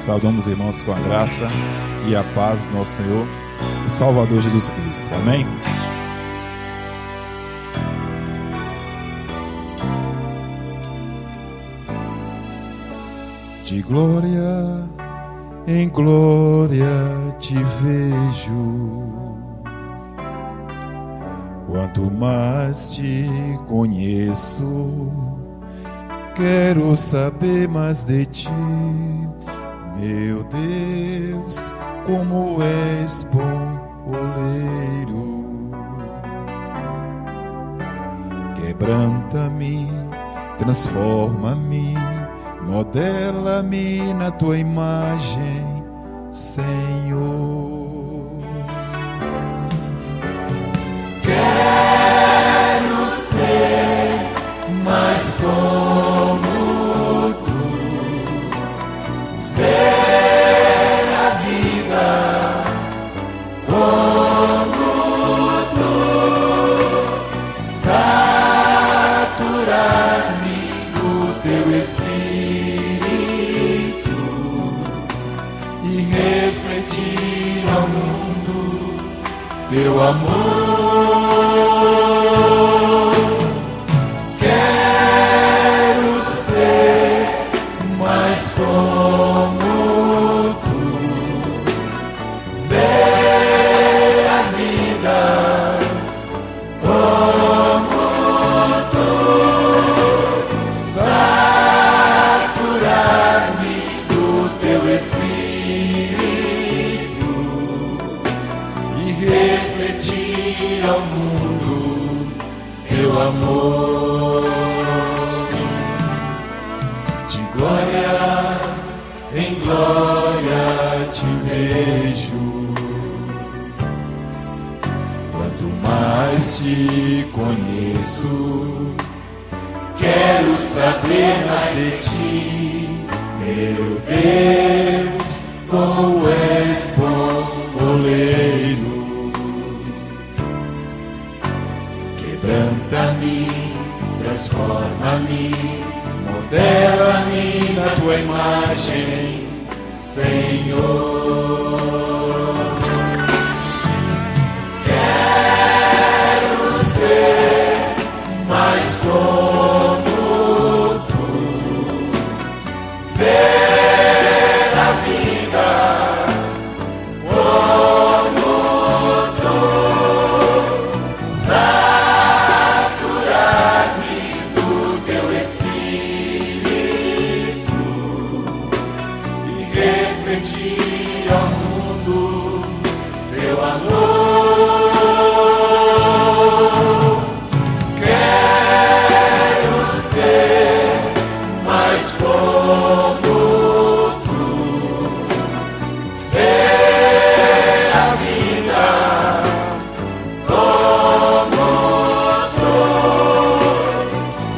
Saudamos os irmãos com a graça e a paz do nosso Senhor e Salvador Jesus Cristo. Amém? De glória em glória te vejo, quanto mais te conheço, quero saber mais de ti. Meu Deus, como és bom oleiro, quebranta-me, transforma-me, modela-me na tua imagem, Senhor. Quero ser mais como tu, ver a vida como tu, saturar-me do teu Espírito e refletir ao mundo teu amor. Quero ser mais como tu, ver a vida como tu, saturar-me do teu Espírito e refletir ao mundo teu amor. De glória em glória te vejo, quanto mais te conheço, quero saber mais de ti. Meu Deus, como és bom oleiro, quebranta-me, transforma-me, modela-me na tua imagem, Senhor. Quero ser mais como tu, ver a vida como tu, saturar-me do teu Espírito e refletir ao mundo teu amor. Quero ser mais como tu, ver a vida como tu,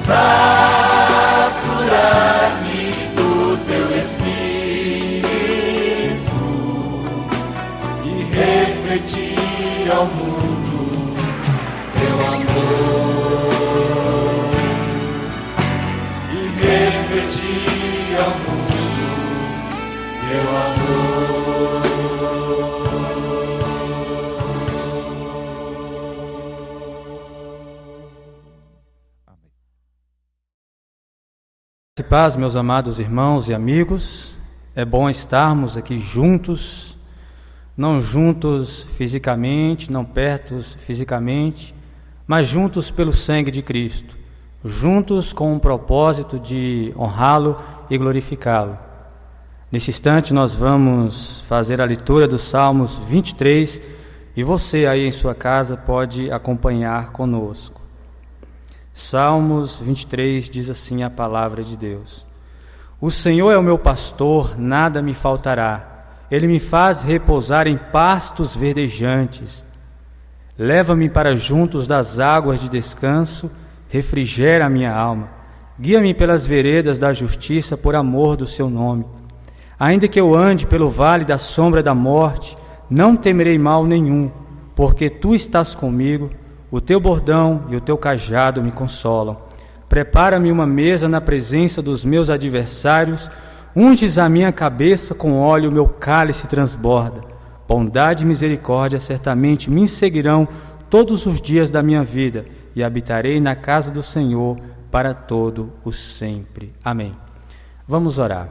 saturar-me do teu Espírito e refletir ao mundo teu amor, e refletir ao mundo teu amor. Paz, meus amados irmãos e amigos, é bom estarmos aqui juntos, não juntos fisicamente, não pertos fisicamente, mas juntos pelo sangue de Cristo, juntos com o propósito de honrá-lo e glorificá-lo. Nesse instante nós vamos fazer a leitura dos Salmos 23 e você aí em sua casa pode acompanhar conosco. Salmos 23 diz assim a palavra de Deus: O Senhor é o meu pastor, nada me faltará. Ele me faz repousar em pastos verdejantes. Leva-me para juntos das águas de descanso, refrigera a minha alma. Guia-me pelas veredas da justiça por amor do seu nome. Ainda que eu ande pelo vale da sombra da morte, não temerei mal nenhum, porque tu estás comigo. O teu bordão e o teu cajado me consolam. Prepara-me uma mesa na presença dos meus adversários, Unges a minha cabeça com óleo, o meu cálice transborda. Bondade e misericórdia certamente me seguirão todos os dias da minha vida, e habitarei na casa do Senhor para todo o sempre. Amém. Vamos orar.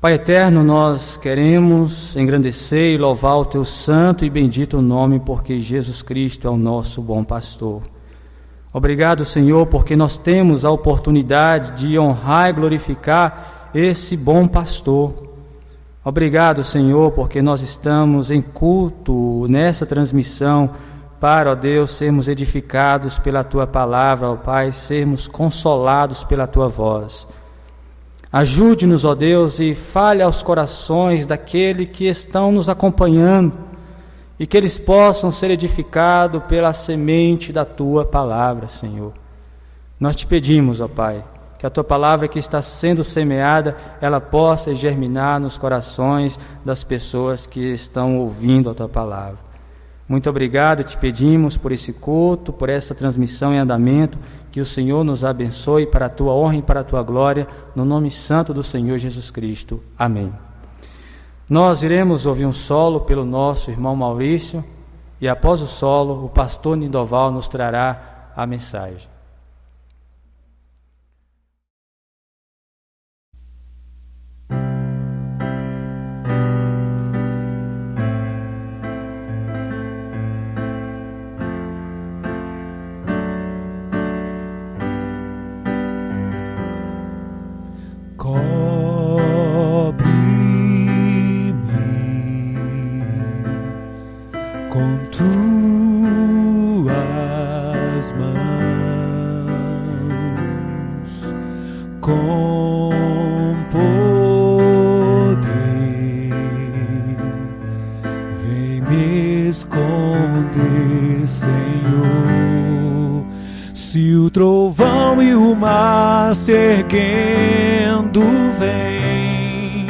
Pai eterno, nós queremos engrandecer e louvar o teu santo e bendito nome, porque Jesus Cristo é o nosso bom pastor. Obrigado, Senhor, porque nós temos a oportunidade de honrar e glorificar esse bom pastor. Obrigado, Senhor, porque nós estamos em culto nessa transmissão para, ó Deus, sermos edificados pela tua palavra, ó Pai, sermos consolados pela tua voz. Ajude-nos, ó Deus, e fale aos corações daqueles que estão nos acompanhando e que eles possam ser edificados pela semente da tua palavra, Senhor. Nós te pedimos, ó Pai, que a tua palavra que está sendo semeada, ela possa germinar nos corações das pessoas que estão ouvindo a tua palavra. Muito obrigado, te pedimos por esse culto, por essa transmissão em andamento, que o Senhor nos abençoe para a tua honra e para a tua glória, no nome santo do Senhor Jesus Cristo. Amém. Nós iremos ouvir um solo pelo nosso irmão Maurício, e após o solo, o pastor Nindoval nos trará a mensagem. Com tuas mãos, com poder, vem me esconder, Senhor. Se o trovão e o mar se erguendo vem,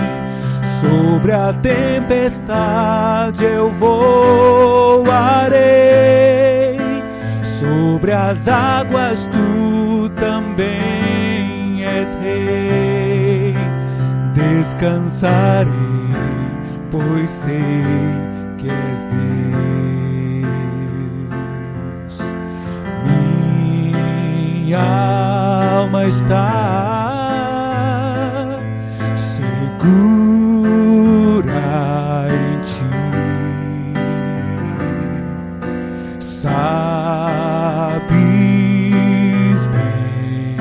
sobre a tempestade eu voarei, sobre as águas tu também és rei. Descansarei, pois sei que és Deus. Minha alma está segura em ti. Sabes bem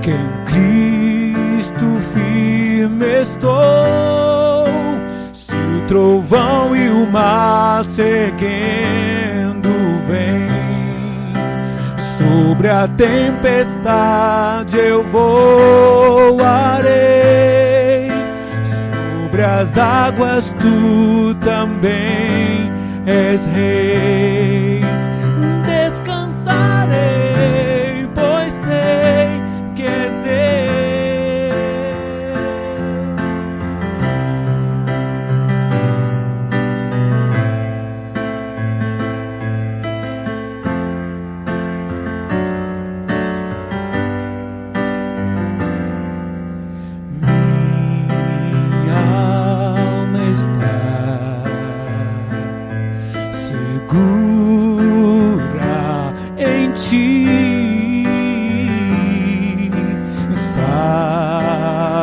que em Cristo firme estou. Se o trovão e o mar se erguendo vem, sobre a tempestade eu voarei, sobre as águas tu também és rei. Descansarei, pois sei que és Deus. Minha alma está segura em ti.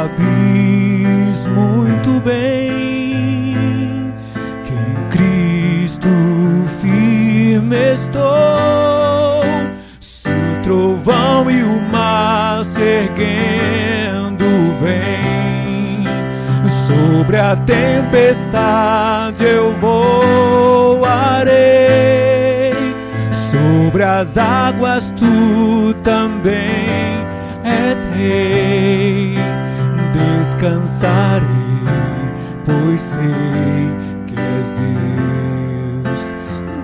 Sabes muito bem que em Cristo firme estou. Se o trovão e o mar se erguendo vem, sobre a tempestade eu voarei, sobre as águas tu também és rei. Descansarei, pois sei que és Deus.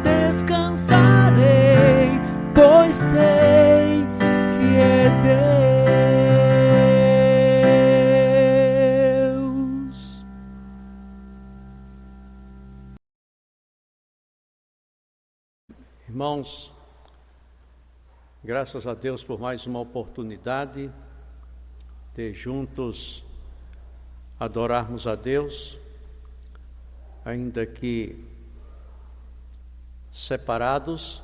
Descansarei, pois sei que és Deus. Irmãos, graças a Deus por mais uma oportunidade de juntos adorarmos a Deus, ainda que separados,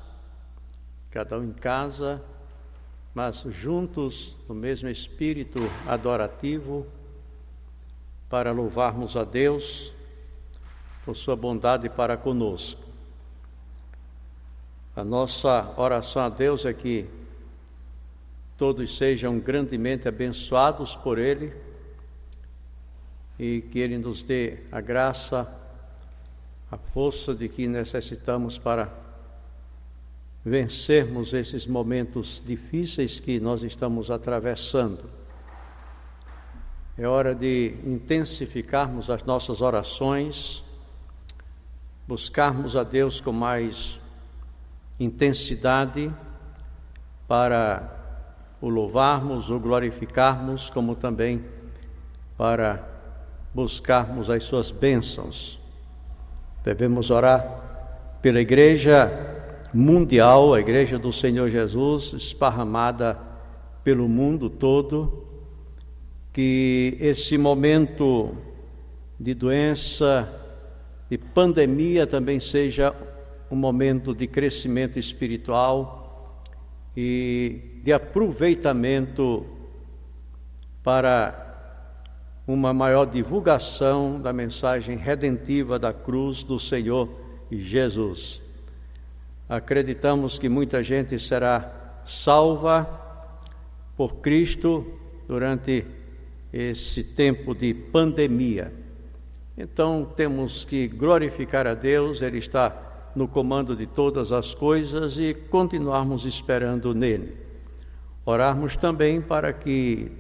cada um em casa, mas juntos no mesmo espírito adorativo, para louvarmos a Deus por sua bondade para conosco. A nossa oração a Deus é que todos sejam grandemente abençoados por Ele e que Ele nos dê a graça, a força de que necessitamos para vencermos esses momentos difíceis que nós estamos atravessando. É hora de intensificarmos as nossas orações, buscarmos a Deus com mais intensidade para o louvarmos, o glorificarmos, como também para buscarmos as suas bênçãos. Devemos orar pela igreja mundial, a igreja do Senhor Jesus, esparramada pelo mundo todo, que esse momento de doença, de pandemia também seja um momento de crescimento espiritual e de aproveitamento para uma maior divulgação da mensagem redentiva da cruz do Senhor Jesus. Acreditamos que muita gente será salva por Cristo durante esse tempo de pandemia. Então temos que glorificar a Deus, Ele está no comando de todas as coisas e continuarmos esperando nele. Orarmos também para que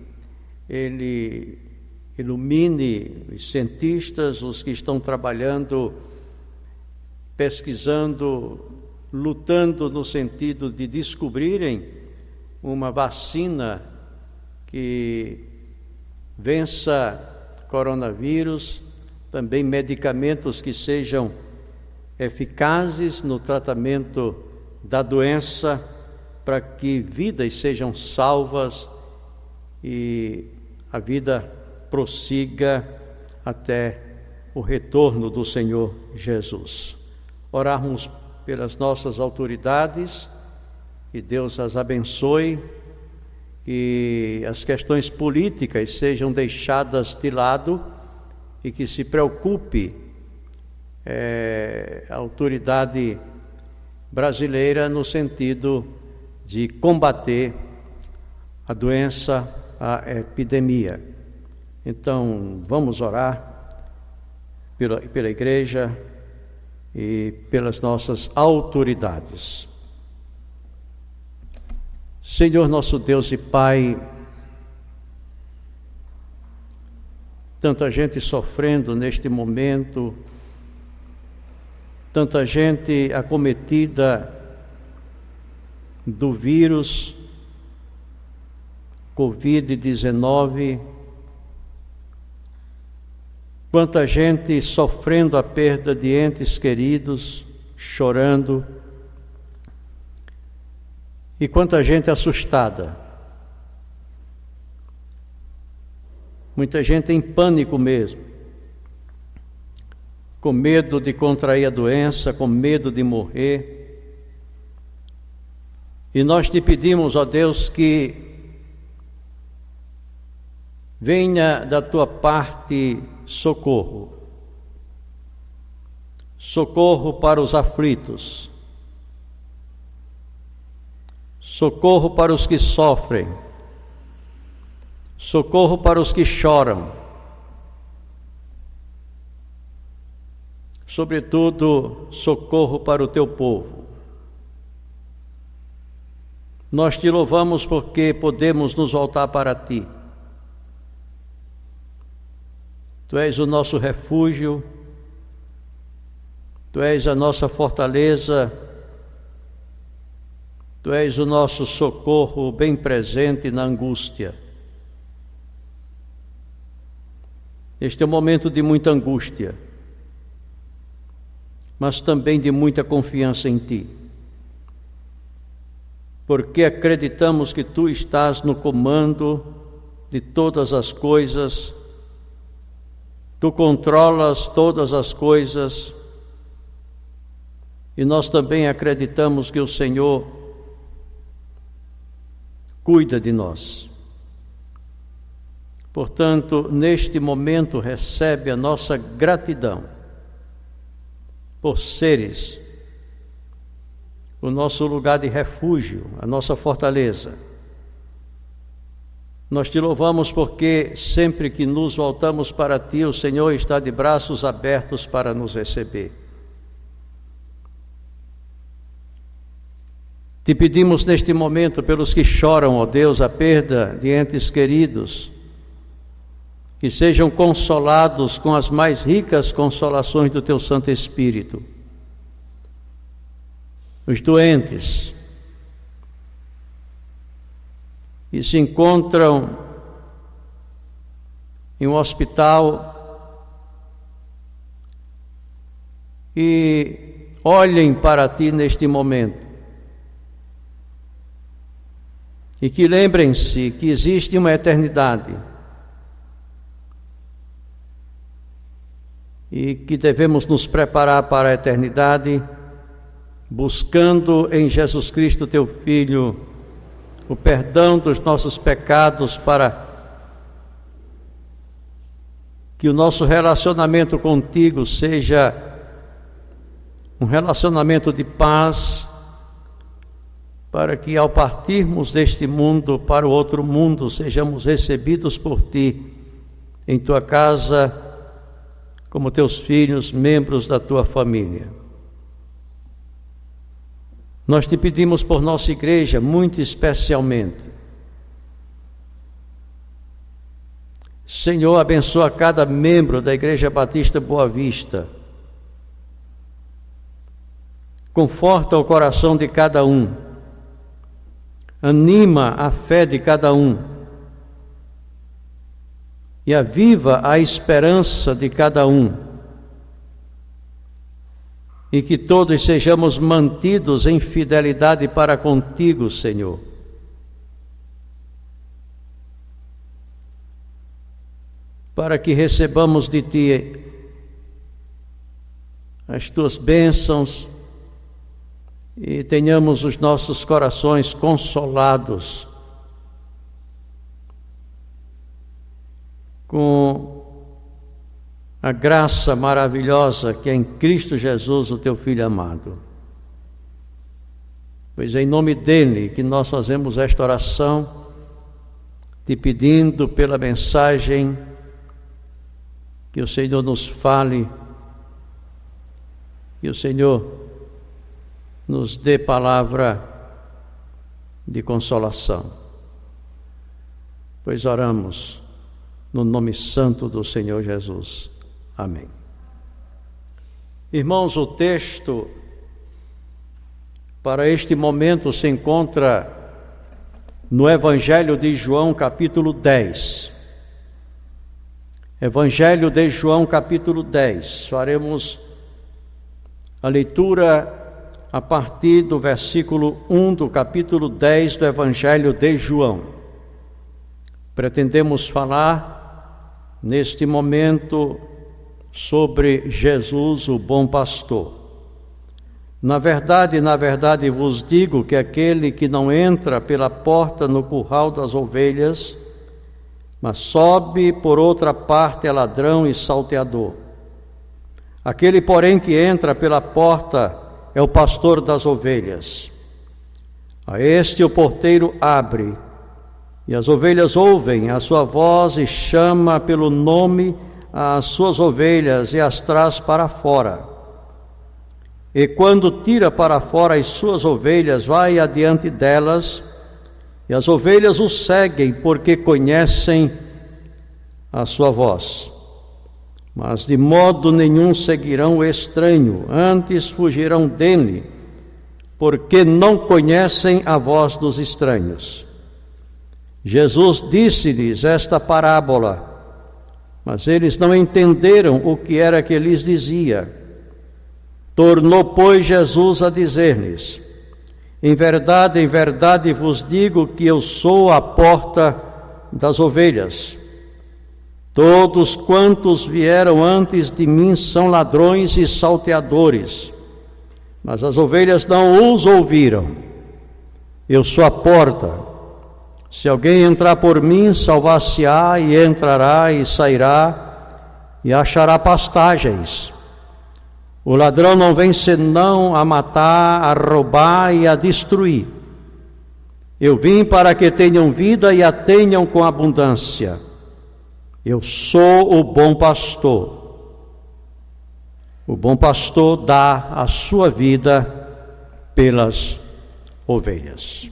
Ele ilumine os cientistas, os que estão trabalhando, pesquisando, lutando no sentido de descobrirem uma vacina que vença coronavírus, também medicamentos que sejam eficazes no tratamento da doença, para que vidas sejam salvas e a vida prossiga até o retorno do Senhor Jesus. Orarmos pelas nossas autoridades, que Deus as abençoe, que as questões políticas sejam deixadas de lado e que se preocupe a autoridade brasileira no sentido de combater a doença, a epidemia. Então, vamos orar pela igreja e pelas nossas autoridades. Senhor nosso Deus e Pai, tanta gente sofrendo neste momento, tanta gente acometida do vírus Covid-19, quanta gente sofrendo a perda de entes queridos, chorando, e quanta gente assustada. Muita gente em pânico mesmo, com medo de contrair a doença, com medo de morrer. E nós te pedimos, ó Deus, que venha da tua parte socorro. Socorro para os aflitos. Socorro para os que sofrem. Socorro para os que choram. Sobretudo, socorro para o teu povo. Nós te louvamos porque podemos nos voltar para ti. Tu és o nosso refúgio, tu és a nossa fortaleza, tu és o nosso socorro bem presente na angústia. Este é um momento de muita angústia, mas também de muita confiança em ti, porque acreditamos que tu estás no comando de todas as coisas, Tu controlas todas as coisas, e nós também acreditamos que o Senhor cuida de nós. Portanto, neste momento, recebe a nossa gratidão por seres o nosso lugar de refúgio, a nossa fortaleza. Nós te louvamos porque sempre que nos voltamos para Ti, o Senhor está de braços abertos para nos receber. Te pedimos neste momento pelos que choram, ó Deus, a perda de entes queridos, que sejam consolados com as mais ricas consolações do Teu Santo Espírito. Os doentes que se encontram em um hospital e olhem para Ti neste momento e que lembrem-se que existe uma eternidade e que devemos nos preparar para a eternidade buscando em Jesus Cristo, Teu Filho, o perdão dos nossos pecados, para que o nosso relacionamento contigo seja um relacionamento de paz, para que ao partirmos deste mundo para o outro mundo, sejamos recebidos por Ti em Tua casa, como Teus filhos, membros da Tua família. Nós Te pedimos por nossa igreja, muito especialmente. Senhor, abençoa cada membro da Igreja Batista Boa Vista. Conforta o coração de cada um. Anima a fé de cada um. E aviva a esperança de cada um. E que todos sejamos mantidos em fidelidade para contigo, Senhor. Para que recebamos de Ti as Tuas bênçãos e tenhamos os nossos corações consolados com a graça maravilhosa que é em Cristo Jesus, o Teu Filho amado. Pois é em nome dEle que nós fazemos esta oração, Te pedindo pela mensagem que o Senhor nos fale, que o Senhor nos dê palavra de consolação. Pois oramos no nome santo do Senhor Jesus. Amém. Irmãos, o texto para este momento se encontra no Evangelho de João, capítulo 10. Evangelho de João, capítulo 10. Faremos a leitura a partir do versículo 1 do capítulo 10 do Evangelho de João. Pretendemos falar neste momento sobre Jesus, o bom pastor. Na verdade vos digo que aquele que não entra pela porta no curral das ovelhas, mas sobe por outra parte é ladrão e salteador. Aquele, porém, que entra pela porta é o pastor das ovelhas. A este o porteiro abre, e as ovelhas ouvem a sua voz e chama pelo nome as suas ovelhas e as traz para fora. E quando tira para fora as suas ovelhas, vai adiante delas, e as ovelhas o seguem, porque conhecem a sua voz. Mas de modo nenhum seguirão o estranho, antes fugirão dele, porque não conhecem a voz dos estranhos. Jesus disse-lhes esta parábola, mas eles não entenderam o que era que lhes dizia. Tornou, pois, Jesus a dizer-lhes: em verdade vos digo que eu sou a porta das ovelhas. Todos quantos vieram antes de mim são ladrões e salteadores, mas as ovelhas não os ouviram. Eu sou a porta. Se alguém entrar por mim, salvar-se-á, e entrará e sairá, e achará pastagens. O ladrão não vem senão a matar, a roubar e a destruir. Eu vim para que tenham vida e a tenham com abundância. Eu sou o bom pastor. O bom pastor dá a sua vida pelas ovelhas.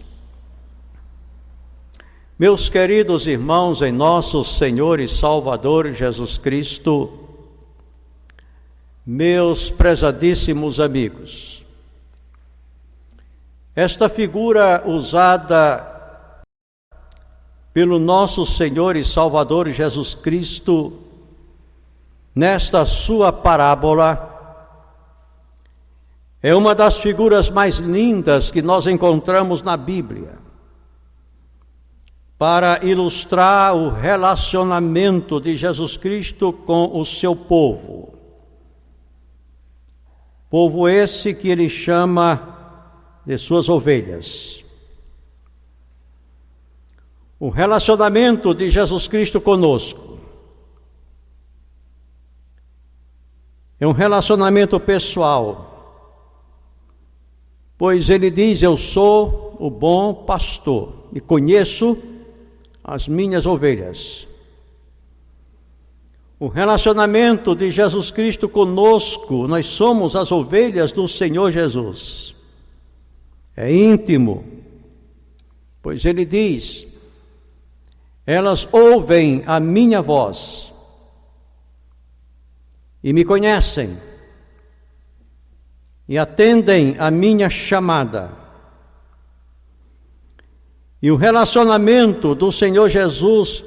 Meus queridos irmãos, em nosso Senhor e Salvador Jesus Cristo, meus prezadíssimos amigos, esta figura usada pelo nosso Senhor e Salvador Jesus Cristo, nesta sua parábola, é uma das figuras mais lindas que nós encontramos na Bíblia, para ilustrar o relacionamento de Jesus Cristo com o seu povo. Povo esse que ele chama de suas ovelhas. O relacionamento de Jesus Cristo conosco é um relacionamento pessoal, pois ele diz: eu sou o bom pastor e conheço as minhas ovelhas. O relacionamento de Jesus Cristo conosco, nós somos as ovelhas do Senhor Jesus. É íntimo, pois ele diz: elas ouvem a minha voz e me conhecem e atendem a minha chamada. E o relacionamento do Senhor Jesus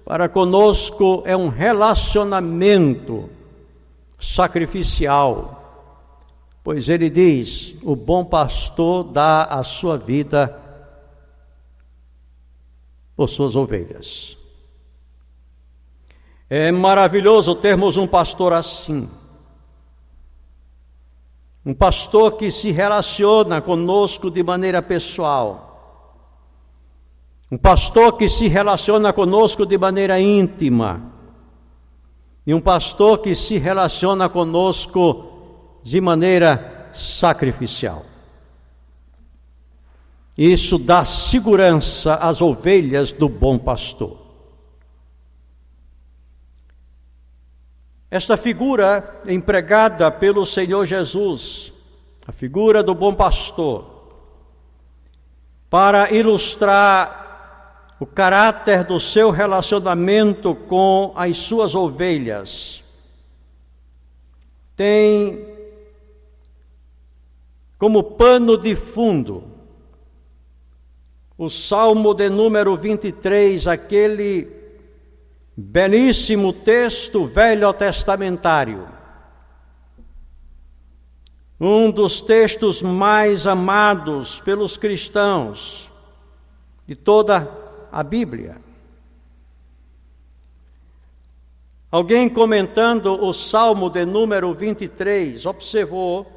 para conosco é um relacionamento sacrificial, pois ele diz: o bom pastor dá a sua vida por suas ovelhas. É maravilhoso termos um pastor assim, um pastor que se relaciona conosco de maneira pessoal, um pastor que se relaciona conosco de maneira íntima, e um pastor que se relaciona conosco de maneira sacrificial. Isso dá segurança às ovelhas do bom pastor. Esta figura empregada pelo Senhor Jesus, a figura do bom pastor, para ilustrar o caráter do seu relacionamento com as suas ovelhas, tem como pano de fundo o Salmo de número 23, aquele belíssimo texto velho-testamentário, um dos textos mais amados pelos cristãos de toda a Bíblia. Alguém comentando o Salmo de número 23, observou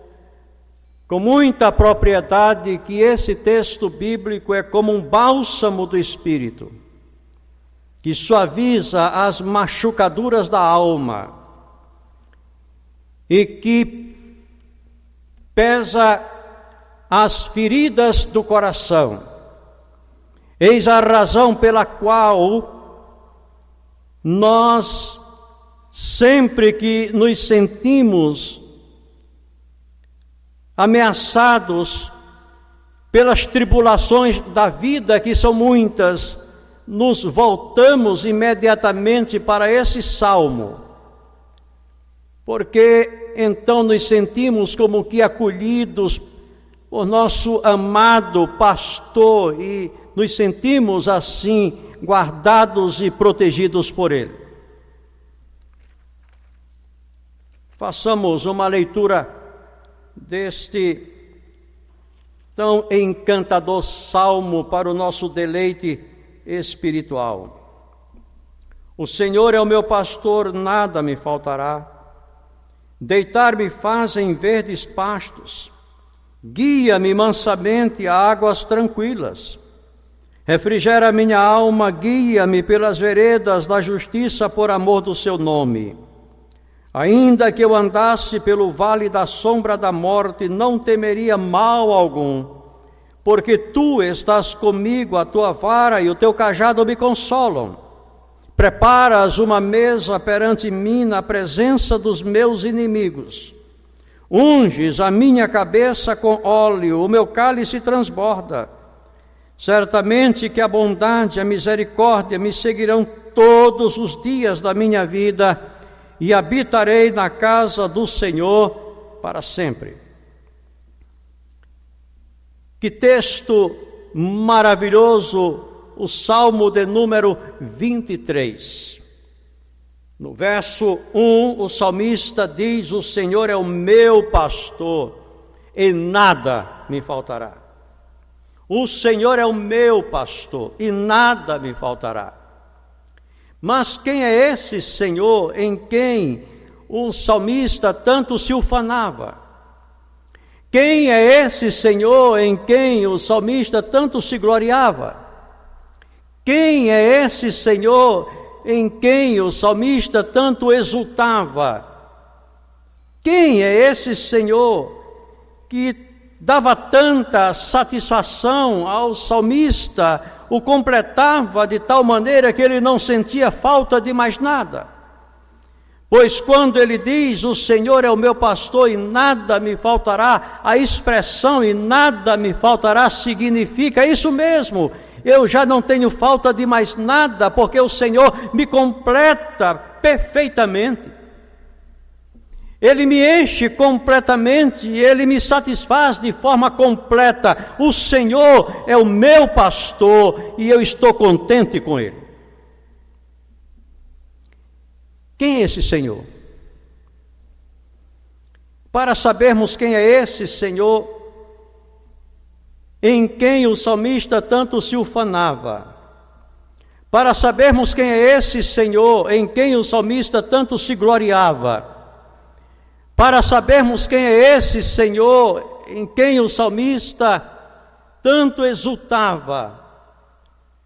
com muita propriedade que esse texto bíblico é como um bálsamo do Espírito, que suaviza as machucaduras da alma e que pesa as feridas do coração. Eis a razão pela qual nós, sempre que nos sentimos ameaçados pelas tribulações da vida, que são muitas, nos voltamos imediatamente para esse salmo, porque então nos sentimos como que acolhidos por nosso amado pastor e nos sentimos assim guardados e protegidos por ele. Façamos uma leitura deste tão encantador salmo para o nosso deleite espiritual. O Senhor é o meu pastor, nada me faltará. Deitar-me faz em verdes pastos. Guia-me mansamente a águas tranquilas. Refrigera minha alma, guia-me pelas veredas da justiça por amor do seu nome. Ainda que eu andasse pelo vale da sombra da morte, não temeria mal algum, porque tu estás comigo, a tua vara e o teu cajado me consolam. Preparas uma mesa perante mim na presença dos meus inimigos. Unges a minha cabeça com óleo, o meu cálice transborda. Certamente que a bondade e a misericórdia me seguirão todos os dias da minha vida, e habitarei na casa do Senhor para sempre. Que texto maravilhoso, o Salmo de número 23. No verso 1, o salmista diz: o Senhor é o meu pastor, e nada me faltará. O Senhor é o meu pastor, e nada me faltará. Mas quem é esse Senhor em quem o salmista tanto se ufanava? Quem é esse Senhor em quem o salmista tanto se gloriava? Quem é esse Senhor em quem o salmista tanto exultava? Quem é esse Senhor que dava tanta satisfação ao salmista, o completava de tal maneira que ele não sentia falta de mais nada? Pois quando ele diz: o Senhor é o meu pastor e nada me faltará, a expressão "e nada me faltará" significa isso mesmo. Eu já não tenho falta de mais nada, porque o Senhor me completa perfeitamente. Ele me enche completamente, Ele me satisfaz de forma completa. O Senhor é o meu pastor e eu estou contente com Ele. Quem é esse Senhor? Para sabermos quem é esse Senhor, em quem o salmista tanto se ufanava, para sabermos quem é esse Senhor, em quem o salmista tanto se gloriava, para sabermos quem é esse Senhor, em quem o salmista tanto exultava,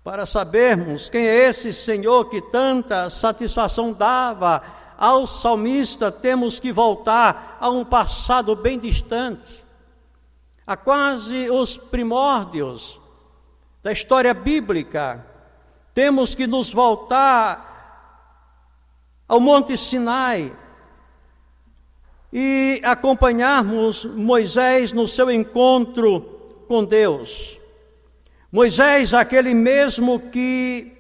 para sabermos quem é esse Senhor que tanta satisfação dava ao salmista, temos que voltar a um passado bem distante, a quase os primórdios da história bíblica. Temos que nos voltar ao Monte Sinai e acompanharmos Moisés no seu encontro com Deus. Moisés, aquele mesmo que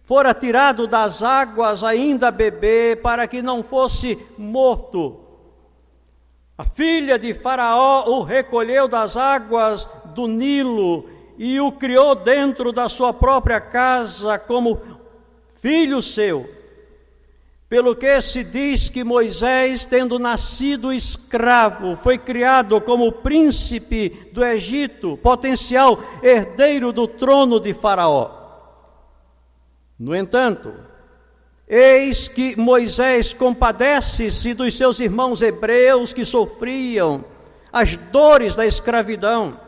fora tirado das águas ainda bebê, para que não fosse morto. A filha de Faraó o recolheu das águas do Nilo e o criou dentro da sua própria casa como filho seu. Pelo que se diz que Moisés, tendo nascido escravo, foi criado como príncipe do Egito, potencial herdeiro do trono de Faraó. No entanto, eis que Moisés compadece-se dos seus irmãos hebreus que sofriam as dores da escravidão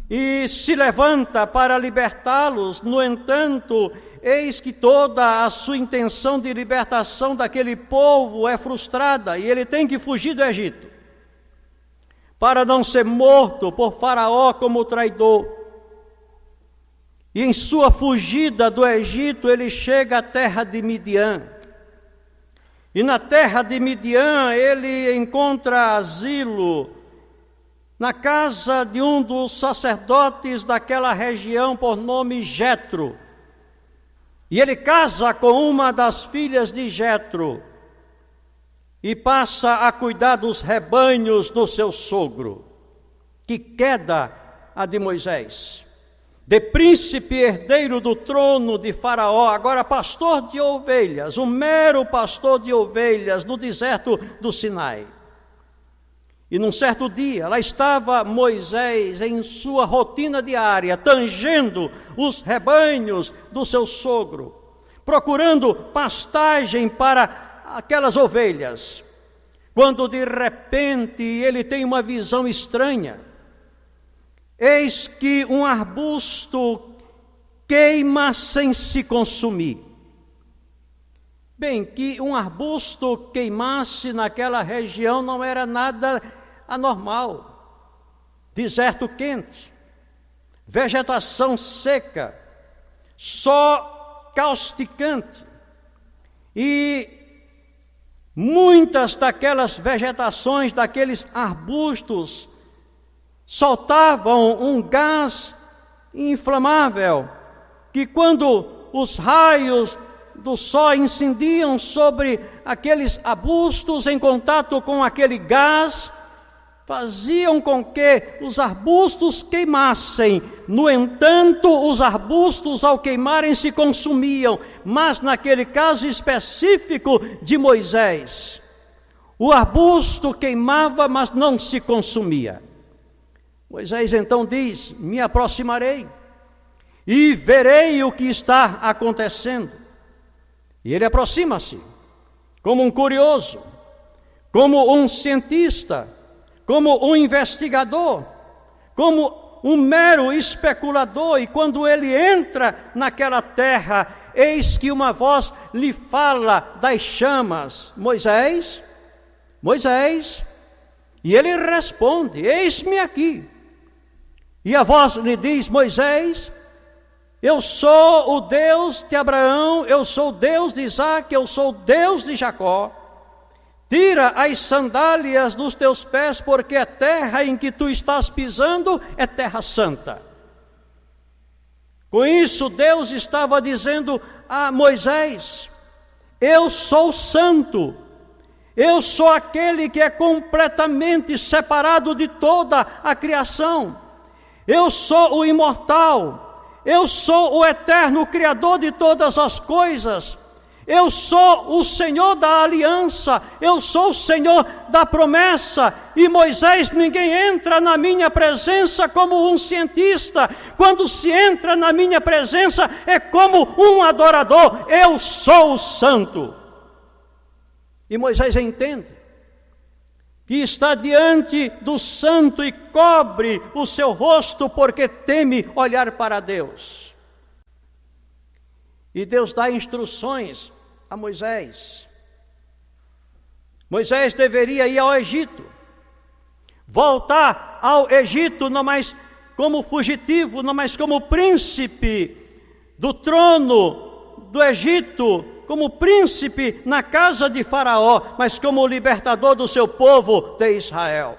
e se levanta para libertá-los. No entanto, eis que toda a sua intenção de libertação daquele povo é frustrada e ele tem que fugir do Egito para não ser morto por Faraó como traidor. E em sua fugida do Egito, ele chega à terra de Midian. E na terra de Midian, ele encontra asilo na casa de um dos sacerdotes daquela região, por nome Jetro. E ele casa com uma das filhas de Jetro e passa a cuidar dos rebanhos do seu sogro. Que queda a de Moisés! De príncipe herdeiro do trono de Faraó, agora pastor de ovelhas, um mero pastor de ovelhas no deserto do Sinai. E num certo dia, lá estava Moisés em sua rotina diária, tangendo os rebanhos do seu sogro, procurando pastagem para aquelas ovelhas, quando de repente ele tem uma visão estranha. Eis que um arbusto queima sem se consumir. Bem, que um arbusto queimasse naquela região não era nada anormal. Deserto quente, vegetação seca, só causticante. E muitas daquelas vegetações, daqueles arbustos, soltavam um gás inflamável, que quando os raios do sol incendiam sobre aqueles arbustos em contato com aquele gás, faziam com que os arbustos queimassem. No entanto, os arbustos ao queimarem se consumiam, mas naquele caso específico de Moisés, o arbusto queimava, mas não se consumia. Moisés então diz: me aproximarei e verei o que está acontecendo. E ele aproxima-se, como um curioso, como um cientista, como um investigador, como um mero especulador. E quando ele entra naquela terra, eis que uma voz lhe fala das chamas: Moisés, Moisés. E ele responde: eis-me aqui. E a voz lhe diz: Moisés, eu sou o Deus de Abraão, eu sou o Deus de Isaque, eu sou o Deus de Jacó. Tira as sandálias dos teus pés, porque a terra em que tu estás pisando é terra santa. Com isso, Deus estava dizendo a Moisés: eu sou santo, eu sou aquele que é completamente separado de toda a criação. Eu sou o imortal, eu sou o eterno Criador de todas as coisas. Eu sou o Senhor da aliança, eu sou o Senhor da promessa. E Moisés, ninguém entra na minha presença como um cientista. Quando se entra na minha presença é como um adorador. Eu sou o santo. E Moisés entende que está diante do santo e cobre o seu rosto porque teme olhar para Deus. E Deus dá instruções a Moisés. Moisés deveria ir ao Egito, voltar ao Egito não mais como fugitivo, não mais como príncipe do trono do Egito, como príncipe na casa de Faraó, mas como libertador do seu povo de Israel.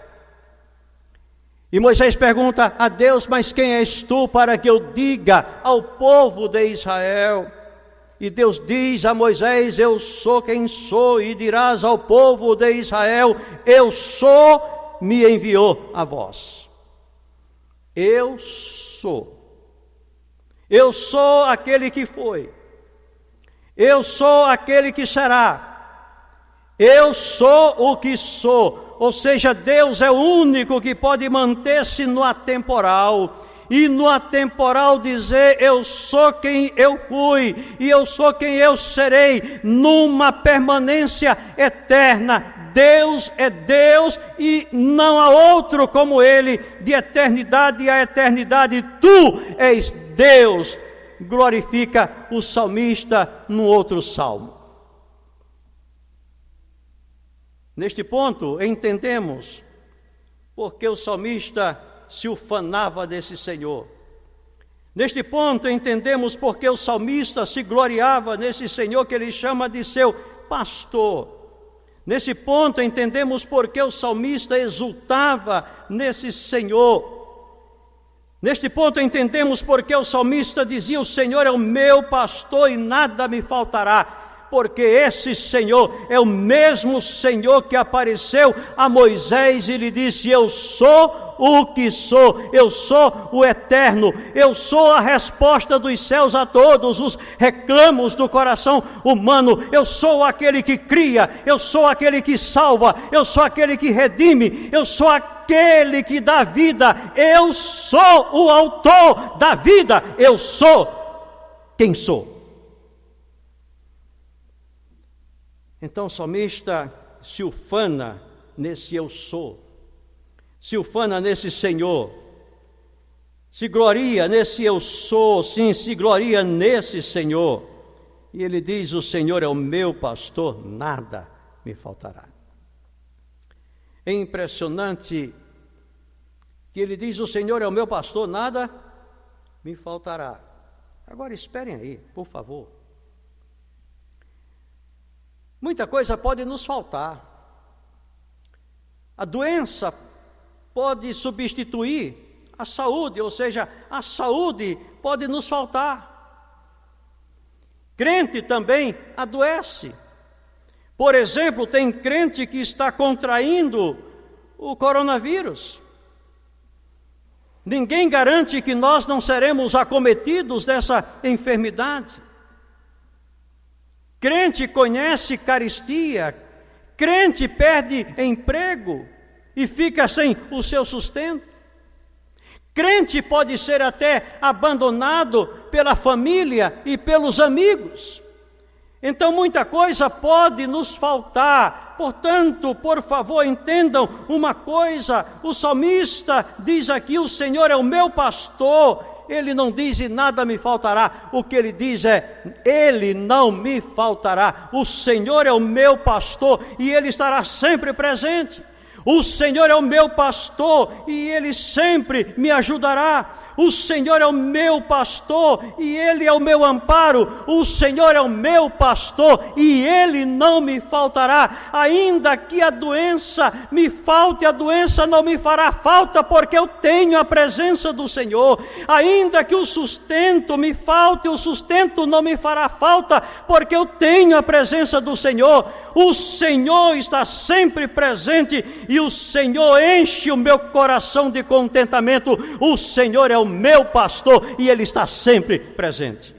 E Moisés pergunta a Deus: mas quem és tu para que eu diga ao povo de Israel? E Deus diz a Moisés: eu sou quem sou, e dirás ao povo de Israel: eu sou, me enviou a vós. Eu sou aquele que foi, eu sou aquele que será, eu sou o que sou. Ou seja, Deus é o único que pode manter-se no atemporal, e no atemporal dizer: eu sou quem eu fui, e eu sou quem eu serei, numa permanência eterna. Deus é Deus e não há outro como Ele, de eternidade a eternidade. Tu és Deus, glorifica o salmista no outro salmo. Neste ponto entendemos porque o salmista se ufanava desse Senhor. Neste ponto entendemos porque o salmista se gloriava nesse Senhor que ele chama de seu pastor. Nesse ponto entendemos porque o salmista exultava nesse Senhor. Neste ponto entendemos porque o salmista dizia: o Senhor é o meu pastor e nada me faltará. Porque esse Senhor é o mesmo Senhor que apareceu a Moisés e lhe disse: eu sou o que sou, eu sou o eterno, eu sou a resposta dos céus a todos os reclamos do coração humano. Eu sou aquele que cria, eu sou aquele que salva, eu sou aquele que redime, eu sou aquele que dá vida, eu sou o autor da vida, eu sou quem sou. Então o salmista se ufana nesse eu sou, se ufana nesse Senhor, se gloria nesse eu sou, sim, se gloria nesse Senhor. E ele diz: o Senhor é o meu pastor, nada me faltará. É impressionante que ele diz: o Senhor é o meu pastor, nada me faltará. Agora esperem aí, por favor. Muita coisa pode nos faltar. A doença pode substituir a saúde, ou seja, a saúde pode nos faltar. Crente também adoece. Por exemplo, tem crente que está contraindo o coronavírus. Ninguém garante que nós não seremos acometidos dessa enfermidade. Crente conhece carestia, crente perde emprego e fica sem o seu sustento. Crente pode ser até abandonado pela família e pelos amigos. Então muita coisa pode nos faltar. Portanto, por favor, entendam uma coisa: o salmista diz aqui: o Senhor é o meu pastor. Ele não diz: e nada me faltará. O que ele diz é: ele não me faltará. O Senhor é o meu pastor e ele estará sempre presente. O Senhor é o meu pastor e Ele sempre me ajudará. O Senhor é o meu pastor e Ele é o meu amparo. O Senhor é o meu pastor e Ele não me faltará. Ainda que a doença me falte, a doença não me fará falta, porque eu tenho a presença do Senhor. Ainda que o sustento me falte, o sustento não me fará falta, porque eu tenho a presença do Senhor. O Senhor está sempre presente e o Senhor enche o meu coração de contentamento. O Senhor é o meu pastor e Ele está sempre presente.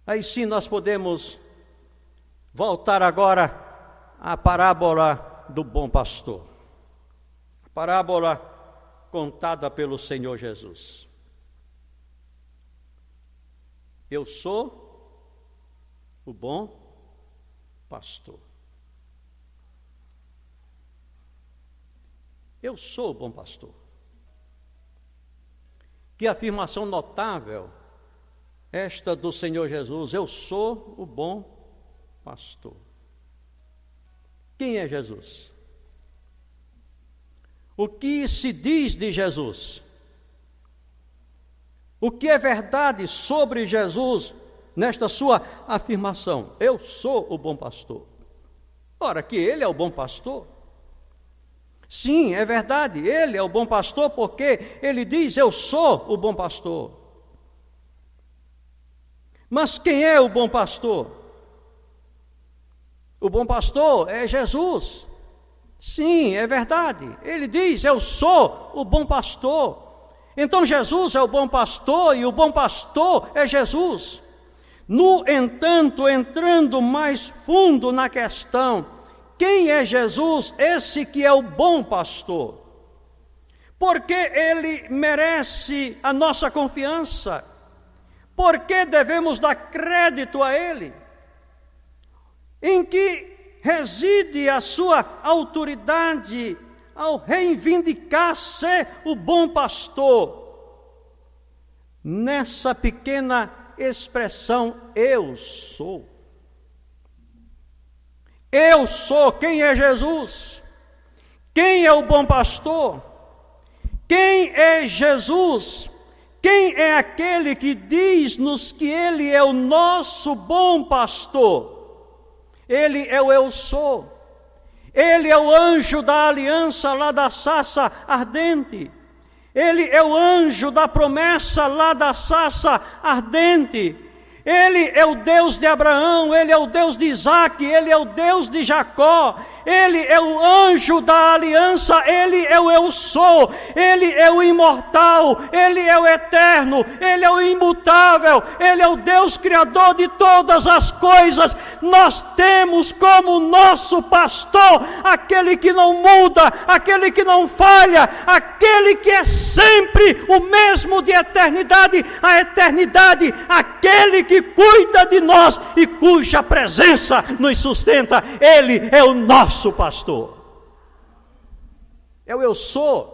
Aí sim nós podemos voltar agora à parábola do bom pastor. A parábola contada pelo Senhor Jesus. Eu sou o bom pastor. Eu sou o bom pastor. Que afirmação notável esta do Senhor Jesus: eu sou o bom pastor. Quem é Jesus? O que se diz de Jesus? O que é verdade sobre Jesus nesta sua afirmação? Eu sou o bom pastor. Ora, que Ele é o bom pastor. Sim, é verdade, Ele é o bom pastor, porque Ele diz: eu sou o bom pastor. Mas quem é o bom pastor? O bom pastor é Jesus. Sim, é verdade, Ele diz: eu sou o bom pastor. Então Jesus é o bom pastor e o bom pastor é Jesus. No entanto, entrando mais fundo na questão, quem é Jesus, esse que é o bom pastor? Porque Ele merece a nossa confiança? Por que devemos dar crédito a Ele? Em que reside a sua autoridade ao reivindicar ser o bom pastor? Nessa pequena expressão, eu sou. Eu sou. Quem é Jesus? Quem é o bom pastor? Quem é Jesus? Quem é aquele que diz-nos que Ele é o nosso bom pastor? Ele é o eu sou. Ele é o anjo da aliança lá da sarça ardente. Ele é o anjo da promessa lá da sarça ardente. Ele é o Deus de Abraão, Ele é o Deus de Isaque, Ele é o Deus de Jacó, Ele é o anjo da aliança, Ele é o eu sou, Ele é o imortal, Ele é o eterno, Ele é o imutável, Ele é o Deus Criador de todas as coisas. Nós temos como nosso pastor aquele que não muda, aquele que não falha, aquele que é sempre o mesmo de eternidade a eternidade, aquele que cuida de nós e cuja presença nos sustenta. Ele é o nosso pastor. É o eu sou.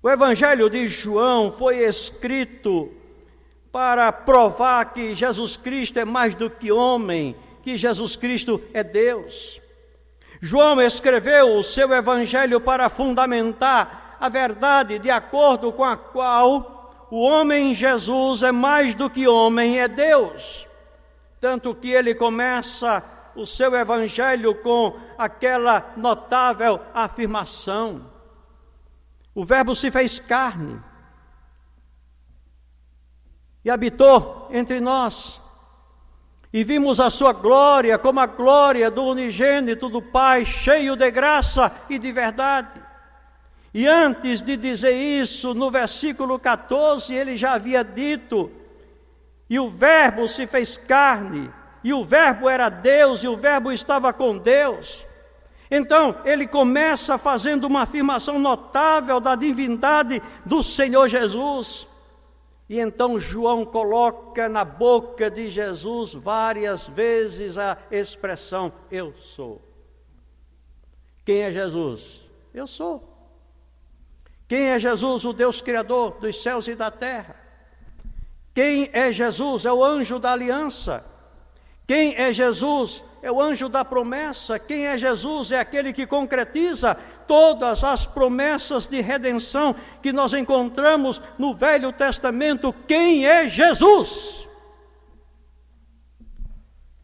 O Evangelho de João foi escrito para provar que Jesus Cristo é mais do que homem, que Jesus Cristo é Deus. João escreveu o seu Evangelho para fundamentar a verdade de acordo com a qual o homem Jesus é mais do que homem, é Deus. Tanto que ele começa o seu Evangelho com aquela notável afirmação: o Verbo se fez carne e habitou entre nós, e vimos a sua glória como a glória do unigênito do Pai, cheio de graça e de verdade. E antes de dizer isso, no versículo 14, ele já havia dito: e o Verbo se fez carne, e o Verbo era Deus, e o Verbo estava com Deus. Então, ele começa fazendo uma afirmação notável da divindade do Senhor Jesus. E então João coloca na boca de Jesus várias vezes a expressão eu sou. Quem é Jesus? Eu sou. Quem é Jesus? O Deus Criador dos céus e da terra. Quem é Jesus? É o anjo da aliança. Quem é Jesus? É o anjo da promessa. Quem é Jesus? É aquele que concretiza todas as promessas de redenção que nós encontramos no Velho Testamento. Quem é Jesus?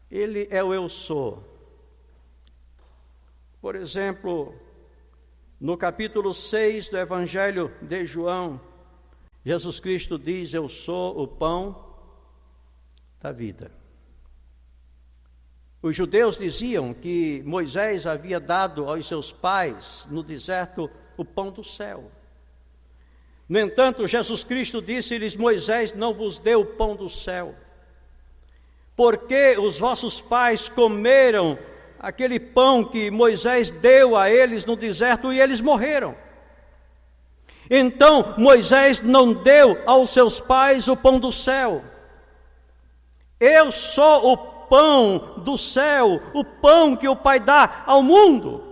Ele é o eu sou. Por exemplo, no capítulo 6 do Evangelho de João, Jesus Cristo diz: eu sou o pão da vida. Os judeus diziam que Moisés havia dado aos seus pais no deserto o pão do céu. No entanto, Jesus Cristo disse-lhes: Moisés não vos deu o pão do céu, porque os vossos pais comeram aquele pão que Moisés deu a eles no deserto e eles morreram. Então Moisés não deu aos seus pais o pão do céu. Eu sou o pão do céu, o pão que o Pai dá ao mundo.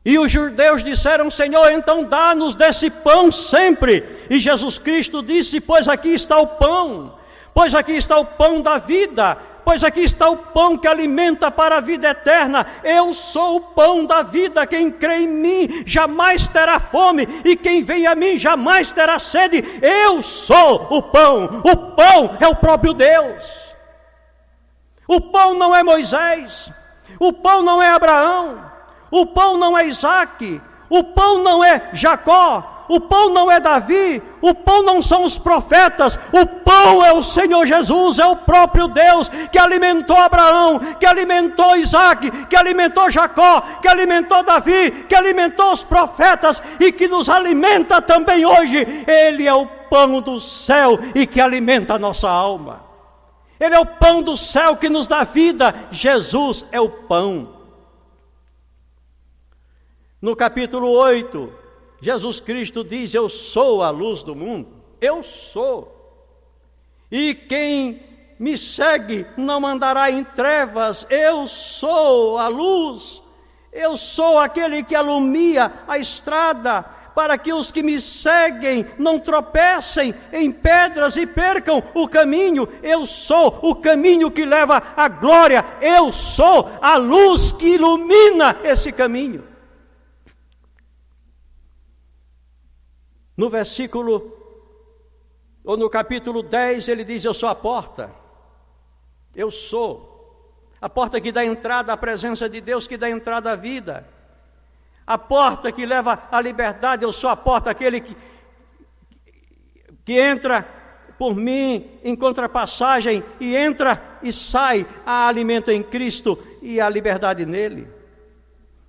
E os judeus disseram: Senhor, então dá-nos desse pão sempre. E Jesus Cristo disse: pois aqui está o pão, pois aqui está o pão da vida, pois aqui está o pão que alimenta para a vida eterna. Eu sou o pão da vida, quem crê em mim jamais terá fome, e quem vem a mim jamais terá sede. Eu sou o pão é o próprio Deus. O pão não é Moisés, o pão não é Abraão, o pão não é Isaque, o pão não é Jacó, o pão não é Davi, o pão não são os profetas, o pão é o Senhor Jesus, é o próprio Deus que alimentou Abraão, que alimentou Isaque, que alimentou Jacó, que alimentou Davi, que alimentou os profetas e que nos alimenta também hoje. Ele é o pão do céu e que alimenta a nossa alma. Ele é o pão do céu que nos dá vida. Jesus é o pão. No capítulo 8, Jesus Cristo diz: eu sou a luz do mundo. Eu sou. E quem me segue não andará em trevas. Eu sou a luz. Eu sou aquele que alumia a estrada, para que os que me seguem não tropecem em pedras e percam o caminho. Eu sou o caminho que leva à glória. Eu sou a luz que ilumina esse caminho. No capítulo 10, ele diz: eu sou a porta. Eu sou a porta que dá entrada à presença de Deus, que dá entrada à vida. A porta que leva à liberdade. Eu sou a porta, aquele que entra por mim, encontra passagem e entra e sai, há alimento em Cristo. e a liberdade nele.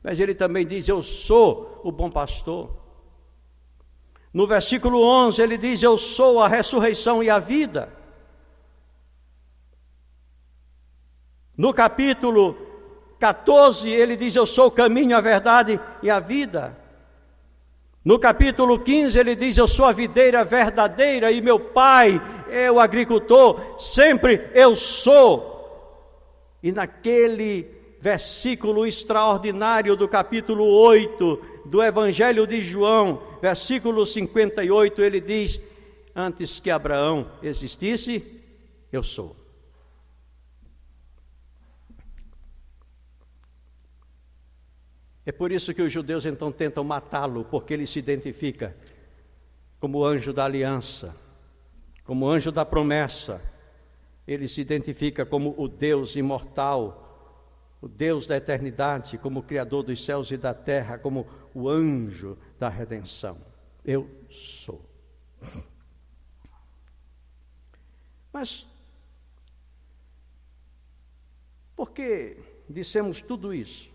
Mas ele também diz: eu sou o bom pastor. No versículo 11 ele diz: eu sou a ressurreição e a vida. No capítulo 14 ele diz: eu sou o caminho, a verdade e a vida. No capítulo 15 ele diz: eu sou a videira verdadeira e meu pai é o agricultor, sempre eu sou. E naquele versículo extraordinário do capítulo 8 do Evangelho de João, versículo 58, ele diz: antes que Abraão existisse, eu sou. É por isso que os judeus então tentam matá-lo, porque ele se identifica como anjo da aliança, como anjo da promessa. Ele se identifica como o Deus imortal, o Deus da eternidade, como o Criador dos céus e da terra, como o anjo da redenção. Eu sou. Mas, por que dissemos tudo isso?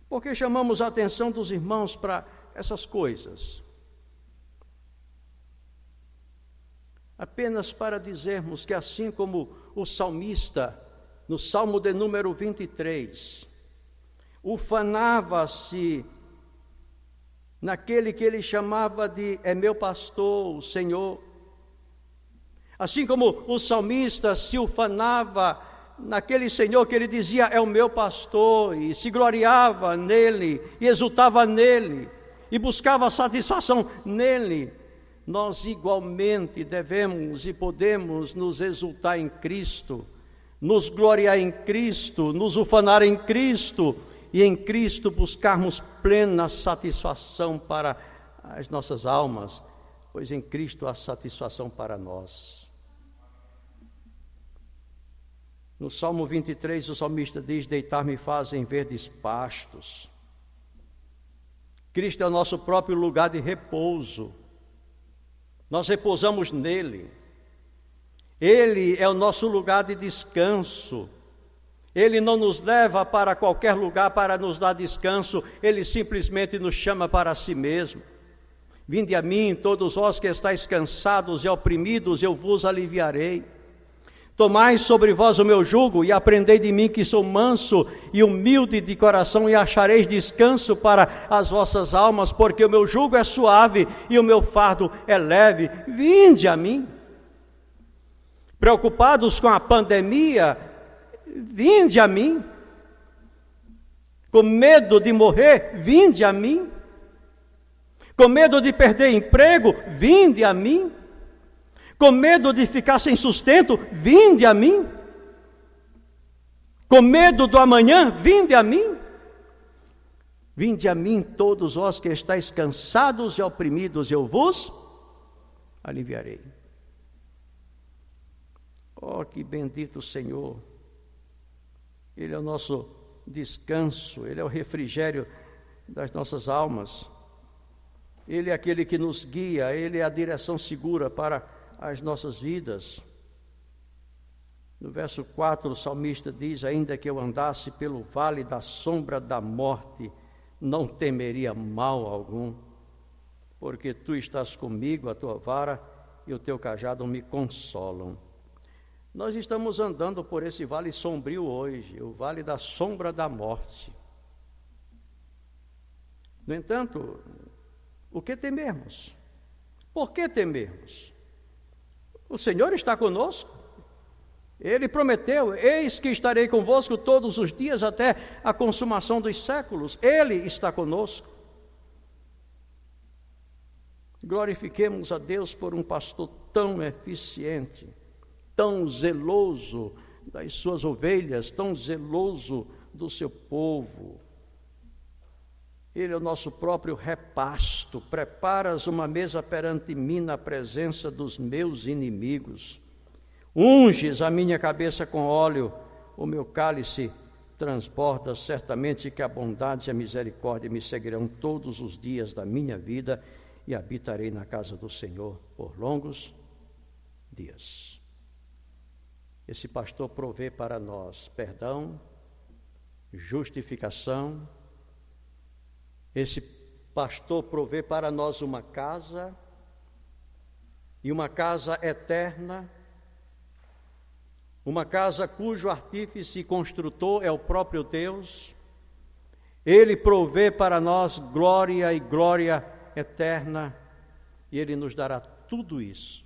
Por que chamamos a atenção dos irmãos para essas coisas? Apenas para dizermos que assim como o salmista, no Salmo de número 23, ufanava-se naquele que ele chamava de é meu pastor, o Senhor. Assim como o salmista se ufanava naquele Senhor que ele dizia é o meu pastor, e se gloriava nele, e exultava nele, e buscava satisfação nele, nós igualmente devemos e podemos nos exultar em Cristo, nos gloriar em Cristo, nos ufanar em Cristo, e em Cristo buscarmos plena satisfação para as nossas almas, pois em Cristo há satisfação para nós. No Salmo 23, o salmista diz: deitar-me faz em verdes pastos. Cristo é o nosso próprio lugar de repouso. Nós repousamos nele. Ele é o nosso lugar de descanso. Ele não nos leva para qualquer lugar para nos dar descanso. Ele simplesmente nos chama para si mesmo. Vinde a mim, todos vós que estáis cansados e oprimidos, eu vos aliviarei. Tomai sobre vós o meu jugo e aprendei de mim, que sou manso e humilde de coração, e achareis descanso para as vossas almas, porque o meu jugo é suave e o meu fardo é leve. Vinde a mim. Preocupados com a pandemia, vinde a mim. Com medo de morrer, vinde a mim. Com medo de perder emprego, vinde a mim. Com medo de ficar sem sustento, vinde a mim. Com medo do amanhã, vinde a mim. Vinde a mim todos vós que estáis cansados e oprimidos, eu vos aliviarei. Oh, que bendito Senhor! Ele é o nosso descanso, Ele é o refrigério das nossas almas. Ele é aquele que nos guia, Ele é a direção segura para as nossas vidas. No verso 4, o salmista diz: ainda que eu andasse pelo vale da sombra da morte, não temeria mal algum, porque tu estás comigo, a tua vara e o teu cajado me consolam. Nós estamos andando por esse vale sombrio hoje, o vale da sombra da morte. No entanto, o que tememos? Por que tememos? O Senhor está conosco. Ele prometeu: eis que estarei convosco todos os dias até a consumação dos séculos. Ele está conosco. Glorifiquemos a Deus por um pastor tão eficiente, tão zeloso das suas ovelhas, tão zeloso do seu povo. Ele é o nosso próprio repasto. Preparas uma mesa perante mim na presença dos meus inimigos. Unges a minha cabeça com óleo, o meu cálice transborda. Certamente que a bondade e a misericórdia me seguirão todos os dias da minha vida, e habitarei na casa do Senhor por longos dias. esse pastor provê para nós perdão, justificação. Esse pastor provê para nós uma casa, e uma casa eterna, uma casa cujo artífice e construtor é o próprio Deus. Ele provê para nós glória e glória eterna, e Ele nos dará tudo isso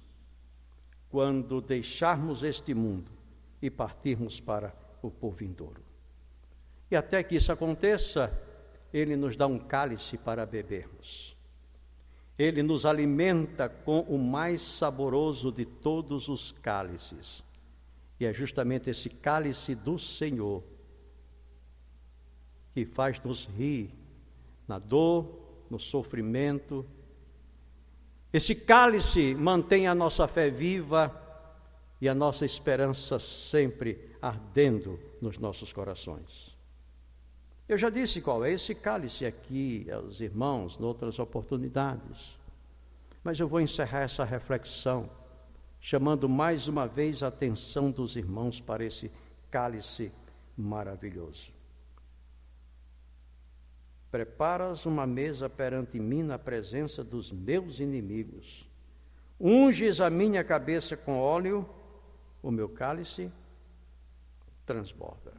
quando deixarmos este mundo e partirmos para o porvindouro. E até que isso aconteça, Ele nos dá um cálice para bebermos. Ele nos alimenta com o mais saboroso de todos os cálices. E é justamente esse cálice do Senhor que faz-nos rir na dor, no sofrimento. Esse cálice mantém a nossa fé viva e a nossa esperança sempre ardendo nos nossos corações. Eu já disse qual é esse cálice aqui aos irmãos, em outras oportunidades. Mas eu vou encerrar essa reflexão, chamando mais uma vez a atenção dos irmãos para esse cálice maravilhoso. Preparas uma mesa perante mim na presença dos meus inimigos. Unges a minha cabeça com óleo, o meu cálice transborda.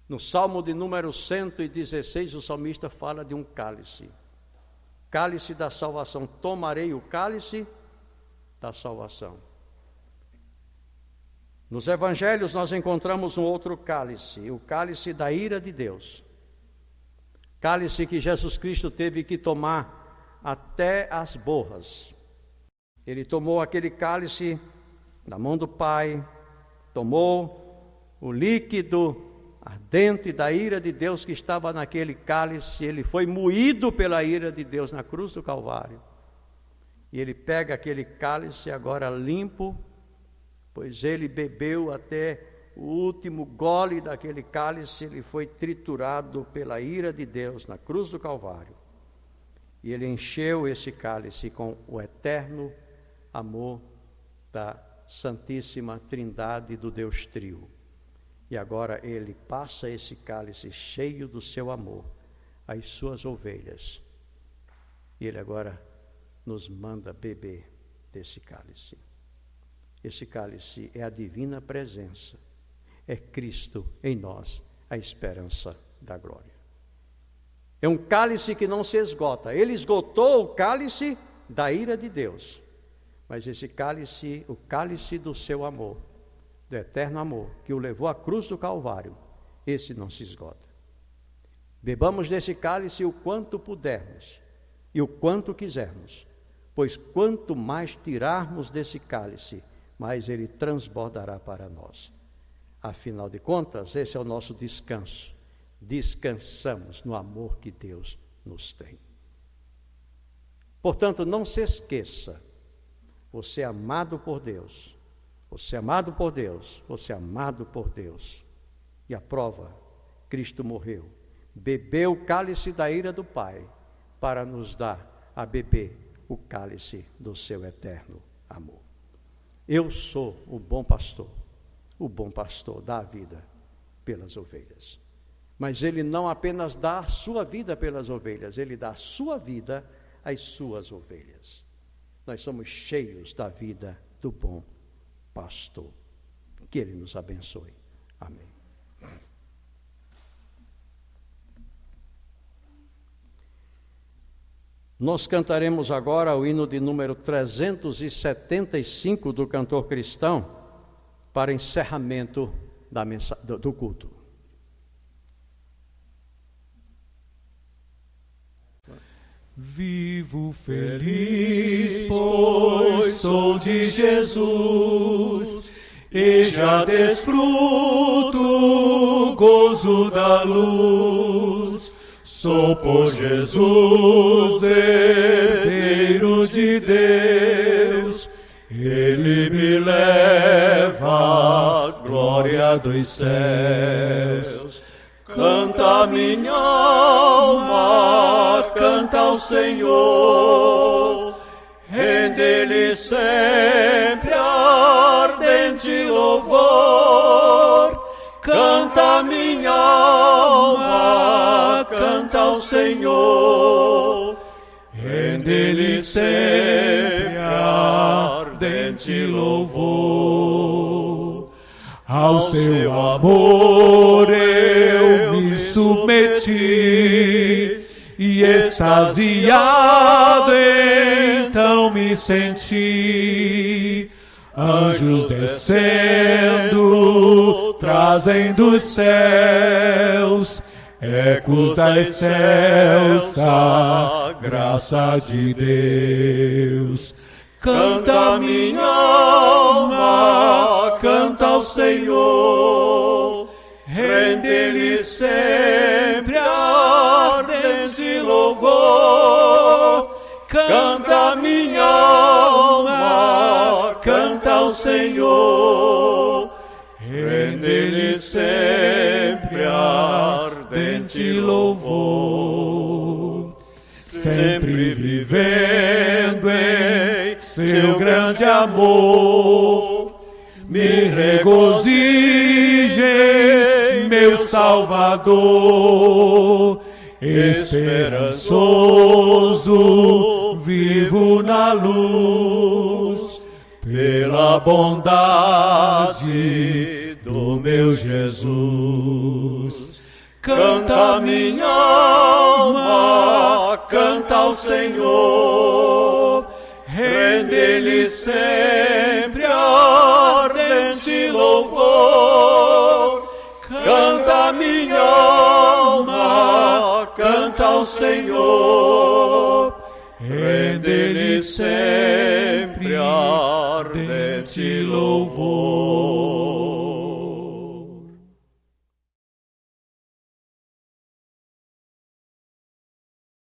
No Salmo de número 116, o salmista fala de um cálice. Cálice da salvação. Tomarei o cálice da salvação. Nos evangelhos nós encontramos um outro cálice, o cálice da ira de Deus. Cálice que Jesus Cristo teve que tomar até as borras. Ele tomou aquele cálice da mão do Pai, tomou o líquido ardente da ira de Deus que estava naquele cálice, ele foi moído pela ira de Deus na cruz do Calvário. E ele pega aquele cálice agora limpo, pois ele bebeu até o último gole daquele cálice, ele foi triturado pela ira de Deus na cruz do Calvário. E ele encheu esse cálice com o eterno amor da Santíssima Trindade do Deus Trio. E agora ele passa esse cálice cheio do seu amor às suas ovelhas. E ele agora nos manda beber desse cálice. Esse cálice é a divina presença. É Cristo em nós, a esperança da glória. É um cálice que não se esgota. Ele esgotou o cálice da ira de Deus. Mas esse cálice, o cálice do seu amor, do eterno amor, que o levou à cruz do Calvário, esse não se esgota. Bebamos desse cálice o quanto pudermos e o quanto quisermos, pois quanto mais tirarmos desse cálice, mais ele transbordará para nós. Afinal de contas, esse é o nosso descanso. Descansamos no amor que Deus nos tem. Portanto, não se esqueça, você é amado por Deus. Você é amado por Deus, você é amado por Deus. E a prova, Cristo morreu, bebeu o cálice da ira do Pai, para nos dar a beber o cálice do seu eterno amor. Eu sou o bom pastor dá a vida pelas ovelhas. Mas ele não apenas dá a sua vida pelas ovelhas, ele dá a sua vida às suas ovelhas. Nós somos cheios da vida do bom pastor. Que ele nos abençoe. Amém. Nós cantaremos agora o hino de número 375 do cantor cristão para encerramento do culto. Vivo feliz, pois sou de Jesus, e já desfruto o gozo da luz. Sou por Jesus herdeiro de Deus, Ele me leva à glória dos céus. Canta minha alma, canta ao Senhor, rende-lhe sempre ardente ardente louvor. Canta minha alma, canta ao Senhor. Rende-lhe sempre ardente louvor. Ao seu amor eu me submeti, e extasiado então me senti. Anjos descendo, trazem dos céus ecos da excelsa graça de Deus. Canta minha alma, canta ao Senhor. Rende-lhe sempre ardente louvor. Canta minha alma, canta ao Senhor. Rende-lhe sempre ardente louvor. Sempre vivendo em seu grande amor, me regozije em meu Salvador. Esperançoso vivo na luz, pela bondade do meu Jesus. Canta minha alma, canta ao Senhor. Rende-lhe sempre ardente louvor. Canta minha alma, canta ao Senhor. Rende-lhe sempre ardente louvor.